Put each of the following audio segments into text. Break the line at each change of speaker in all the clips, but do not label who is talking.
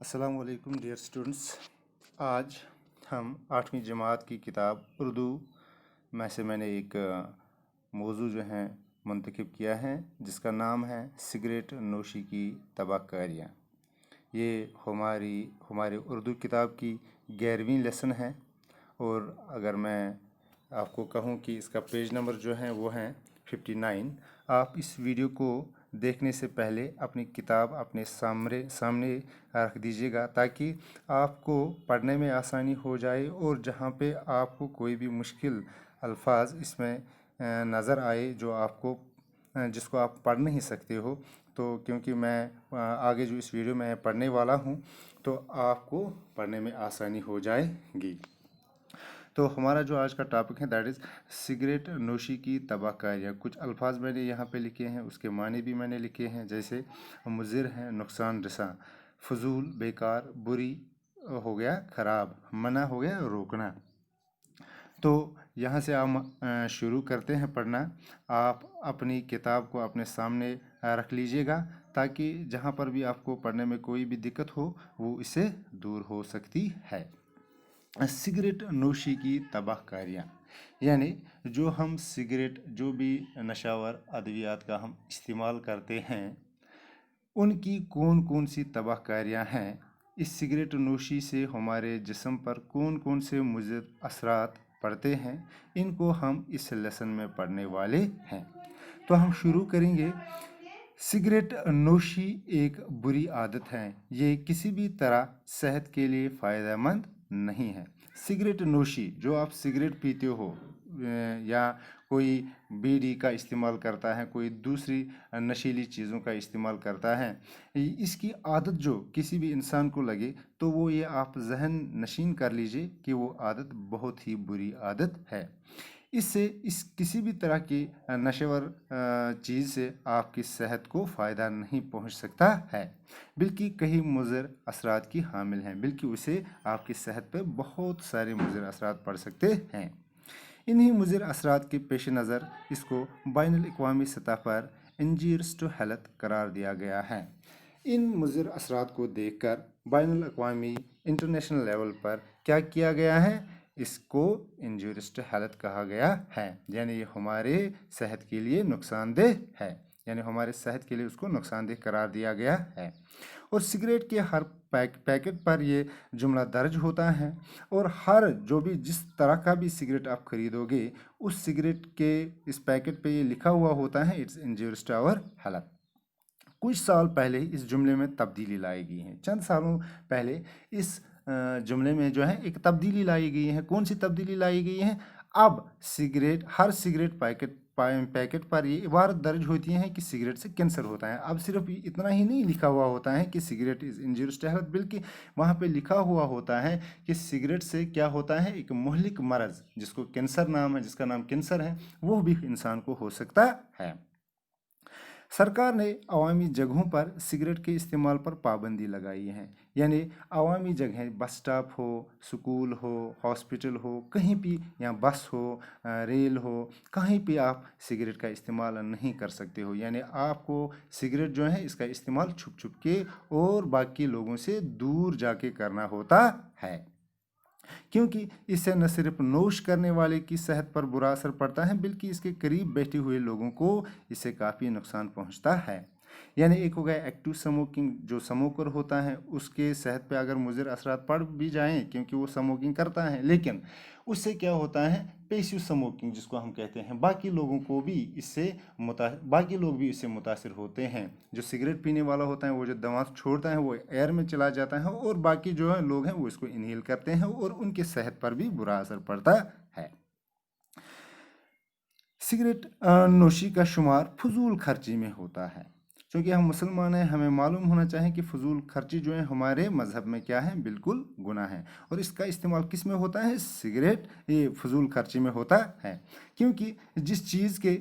अस्सलाम वालेकुम dear students. आज हम 8वीं जमात की किताब उर्दू में से मैंने एक मौजू जो है मुंतखब किया है जिसका नाम है सिगरेट नोशी की तबाहकारियाँ। ये हमारे उर्दू किताब की 11वीं लेसन है और अगर मैं आपको कहूँ कि इसका पेज नंबर जो है वो है 59। आप इस वीडियो को देखने से पहले अपनी किताब अपने सामने रख दीजिएगा ताकि आपको पढ़ने में आसानी हो जाए और जहाँ पे आपको कोई भी मुश्किल अल्फाज इसमें नज़र आए जो आपको जिसको आप पढ़ नहीं सकते हो, तो क्योंकि मैं आगे जो इस वीडियो में पढ़ने वाला हूँ तो आपको पढ़ने में आसानी हो जाएगी। तो हमारा जो आज का टॉपिक है दैट इज़ सिगरेट नोशी की तबाहकारियाँ। कुछ अल्फाज मैंने यहाँ पे लिखे हैं, उसके मानी भी मैंने लिखे हैं, जैसे मुज़िर है, नुकसान रसा, फजूल, बेकार, बुरी हो गया ख़राब, मना हो गया रोकना। तो यहाँ से हम शुरू करते हैं पढ़ना। आप अपनी किताब को अपने सामने रख लीजिएगा ताकि जहाँ पर भी आपको पढ़ने में कोई भी दिक्कत हो वो इससे दूर हो सकती है। सिगरेट नोशी की तबाहकारियाँ, यानी जो हम सिगरेट जो भी नशावर अद्वियात का हम इस्तेमाल करते हैं उनकी कौन कौन सी तबाहकारियाँ हैं। इस सिगरेट नोशी से हमारे जिस्म पर कौन कौन से मुज़िर असरात पड़ते हैं, इनको हम इस लेसन में पढ़ने वाले हैं। तो हम शुरू करेंगे। सिगरेट नोशी एक बुरी आदत है, ये किसी भी तरह सेहत के लिए फ़ायदेमंद नहीं है। सिगरेट नोशी, जो आप सिगरेट पीते हो या कोई बीड़ी का इस्तेमाल करता है, कोई दूसरी नशीली चीज़ों का इस्तेमाल करता है, इसकी आदत जो किसी भी इंसान को लगे तो वो ये आप जहन नशीन कर लीजिए कि वो आदत बहुत ही बुरी आदत है। इससे किसी भी तरह की नशेवर चीज़ से आपकी सेहत को फ़ायदा नहीं पहुंच सकता है, बल्कि कई मुज़र असरात की हामिल हैं, बल्कि उसे आपकी सेहत पर बहुत सारे मुज़र असरात पड़ सकते हैं। इन्हीं मुज़र असरात के पेश नज़र इसको बैनुल अक़वामी सतह पर इंजरीज टू हेल्थ करार दिया गया है। इन मुज़र असरात को देखकर बैनुल अक़वामी इंटरनेशनल लेवल पर क्या किया गया है, इसको इंजरीज टू हेल्थ कहा गया है, यानी ये हमारे सेहत के लिए नुकसानदेह है, यानी हमारे सेहत के लिए उसको नुकसानदेह करार दिया गया है। और सिगरेट के हर पैकेट पर ये जुमला दर्ज होता है और हर जो भी जिस तरह का भी सिगरेट आप खरीदोगे उस सिगरेट के इस पैकेट पे ये लिखा हुआ होता है it's injurious to our health. कुछ साल पहले इस जुमले में तब्दीली लाई गई है। चंद सालों पहले इस जुमले में जो है एक तब्दीली लाई गई है। कौन सी तब्दीली लाई गई है? अब हर सिगरेट पैकेट पर ये इबारत दर्ज होती है कि सिगरेट से कैंसर होता है। अब सिर्फ इतना ही नहीं लिखा हुआ होता है कि cigarette is injurious to health, बल्कि वहाँ पे लिखा हुआ होता है कि सिगरेट से क्या होता है, एक मुहलिक मरज़ जिसको कैंसर नाम है, जिसका नाम कैंसर है, वो भी इंसान को हो सकता है। सरकार ने अवामी जगहों पर सिगरेट के इस्तेमाल पर पाबंदी लगाई है, यानी अवामी जगह बस स्टॉप हो, स्कूल हो, हॉस्पिटल हो, कहीं भी या बस हो, रेल हो, कहीं भी आप सिगरेट का इस्तेमाल नहीं कर सकते हो। यानी आपको सिगरेट जो है इसका इस्तेमाल छुप छुप के और बाकी लोगों से दूर जाके करना होता है, क्योंकि इससे न सिर्फ नोश करने वाले की सेहत पर बुरा असर पड़ता है बल्कि इसके करीब बैठे हुए लोगों को इससे काफ़ी नुकसान पहुंचता है। यानी एक हो गया एक्टिव स्मोकिंग, जो स्मोकर होता है उसके सेहत पे अगर मुज़र असरात पड़ भी जाएं क्योंकि वो स्मोकिंग करता है, लेकिन उससे क्या होता है, पैसिव स्मोकिंग जिसको हम कहते हैं, बाकी लोग भी इससे मुतासिर होते हैं। जो सिगरेट पीने वाला होता है वो जो दमा छोड़ता है वो एयर में चला जाता है और बाकी जो है लोग हैं वो इसको इनहेल करते हैं और उनके सेहत पर भी बुरा असर पड़ता है। सिगरेट नोशी का शुमार फजूल खर्ची में होता है। क्योंकि हम मुसलमान हैं, हमें मालूम होना चाहिए कि फजूल खर्ची जो है हमारे मज़हब में क्या है, बिल्कुल गुनाह है। और इसका इस्तेमाल किस में होता है? सिगरेट ये फजूल खर्ची में होता है, क्योंकि जिस चीज़ के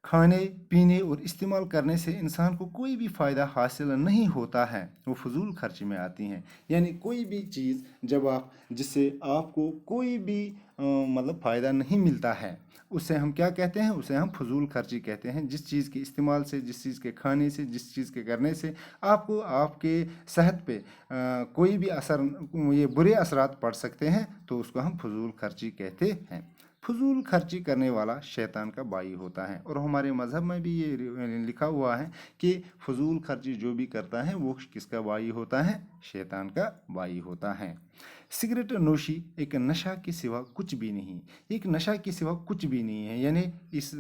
खाने पीने और इस्तेमाल करने से इंसान को कोई भी फ़ायदा हासिल नहीं होता है, वो फजूल खर्ची में आती हैं। यानी कोई भी चीज़ जब आप जिससे आपको कोई भी मतलब फ़ायदा नहीं मिलता है, उसे हम क्या कहते हैं? उसे हम फजूल खर्ची कहते हैं। जिस चीज़ के इस्तेमाल से, जिस चीज़ के खाने से, जिस चीज़ के करने से आपको आपके सेहत पे कोई भी ये बुरे असरात पड़ सकते हैं, तो उसको हम फजूल खर्ची कहते हैं। फजूल खर्ची करने वाला शैतान का भाई होता है, और हमारे मज़हब में भी ये लिखा हुआ है कि फजूल खर्ची जो भी करता है वो किसका भाई होता है? शैतान का भाई होता है। सिगरेट नोशी एक नशा के सिवा कुछ भी नहीं, एक नशा के सिवा कुछ भी नहीं है। यानी इस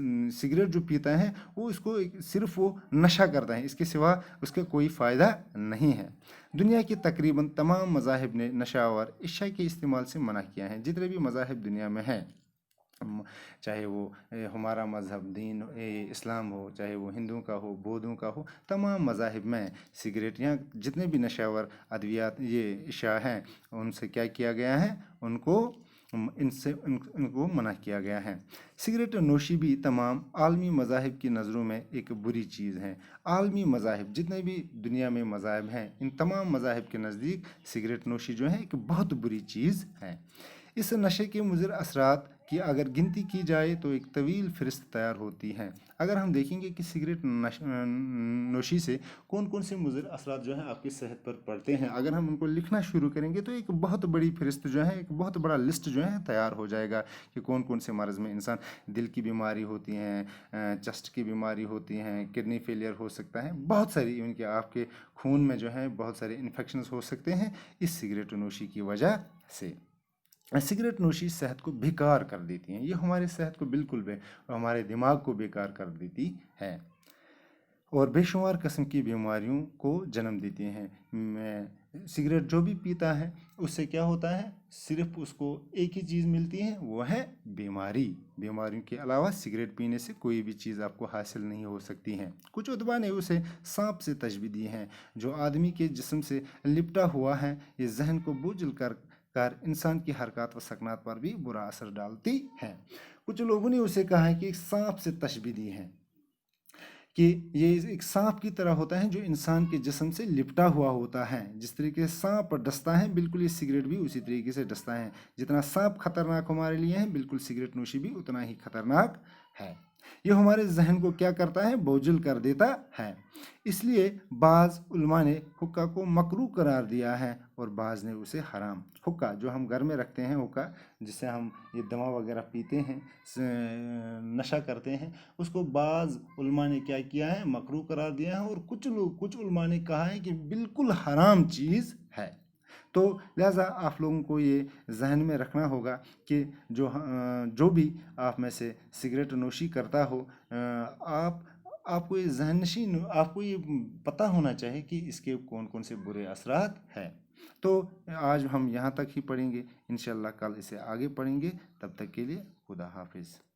सिगरेट जो पीता है वो सिर्फ वो नशा करता है, इसके सिवा उसका कोई फ़ायदा नहीं है। दुनिया के तकरीबन तमाम मज़ाहिब ने नशावर अशिया के इस्तेमाल से मना किया है। जितने भी मज़ाहिब दुनिया में हैं, चाहे वो हमारा मज़हब दीन इस्लाम हो, चाहे वो हिंदुओं का हो, बौद्धों का हो, तमाम मज़ाहिब में सिगरेट या जितने भी नशावर अद्वियात ये अशिया हैं, उनसे क्या किया गया है? इनको मना किया गया है। सिगरेट नोशी भी तमाम आलमी मज़ाहिब की नज़रों में एक बुरी चीज़ है। आलमी मज़ाहिब जितने भी दुनिया में मज़ाहिब हैं, इन तमाम मज़ाहिब के नज़दीक सिगरेट नोशी जो है एक बहुत बुरी चीज़ है। इस नशे के मुज़र असरात की अगर गिनती की जाए तो एक तवील फ़हरिस्त तैयार होती है। अगर हम देखेंगे कि सिगरेट नोशी से कौन कौन से मुज़र असरात जो हैं आपकी सेहत पर पड़ते हैं, अगर हम उनको लिखना शुरू करेंगे तो एक बहुत बड़ी फ़हरिस्त जो है, एक बहुत बड़ा लिस्ट जो है तैयार हो जाएगा कि कौन कौन से मर्ज़ में इंसान, दिल की बीमारी होती हैं, चेस्ट की बीमारी होती हैं, किडनी फेलियर हो सकता है, बहुत सारी, इवन कि आपके खून में जो है बहुत सारे इन्फेक्शंस हो सकते हैं इस सिगरेट नोशी की वजह से। सिगरेट नोशी सेहत को बेकार कर देती हैं, ये हमारे सेहत को बिल्कुल हमारे दिमाग को बेकार कर देती है और बेशुमार किस्म की बीमारियों को जन्म देती हैं। सिगरेट जो भी पीता है उससे क्या होता है? सिर्फ उसको एक ही चीज़ मिलती है, वो है बीमारी। बीमारियों के अलावा सिगरेट पीने से कोई भी चीज़ आपको हासिल नहीं हो सकती है। कुछ उदबा ने उसे सांप से तशबीह दी है, जो आदमी के जिस्म से लिपटा हुआ है। ये जहन को बोझल कर इंसान की हरकत व सकनात पर भी बुरा असर डालती है। कुछ लोगों ने उसे कहा है कि एक सांप से तशबीह दी है, कि ये एक सांप की तरह होता है जो इंसान के जिस्म से लिपटा हुआ होता है। जिस तरीके से सांप डसता है, बिल्कुल ये सिगरेट भी उसी तरीके से डसता है। जितना सांप खतरनाक हमारे लिए है, बिल्कुल सिगरेट नोशी भी उतना ही खतरनाक है। ये हमारे जहन को क्या करता है? बोझल कर देता है। इसलिए बाज़ उलमा ने हुक्का को मकरूह करार दिया है और बाज़ ने उसे हराम। हुक्का जो हम घर में रखते हैं, हुक्का जिससे हम ये दवा वगैरह पीते हैं, नशा करते हैं, उसको बाज़ उलमा ने क्या किया है? मकरूह करार दिया है। और कुछ उलमा ने कहा है कि बिल्कुल हराम चीज़ है। तो लिहाजा आप लोगों को ये जहन में रखना होगा कि जो भी आप में से सिगरेट नोशी करता हो, आपको ये जहनशीन, आपको ये पता होना चाहिए कि इसके कौन कौन से बुरे असरात हैं। तो आज हम यहाँ तक ही पढ़ेंगे, इंशाल्लाह कल इसे आगे पढ़ेंगे। तब तक के लिए खुदा हाफिज़।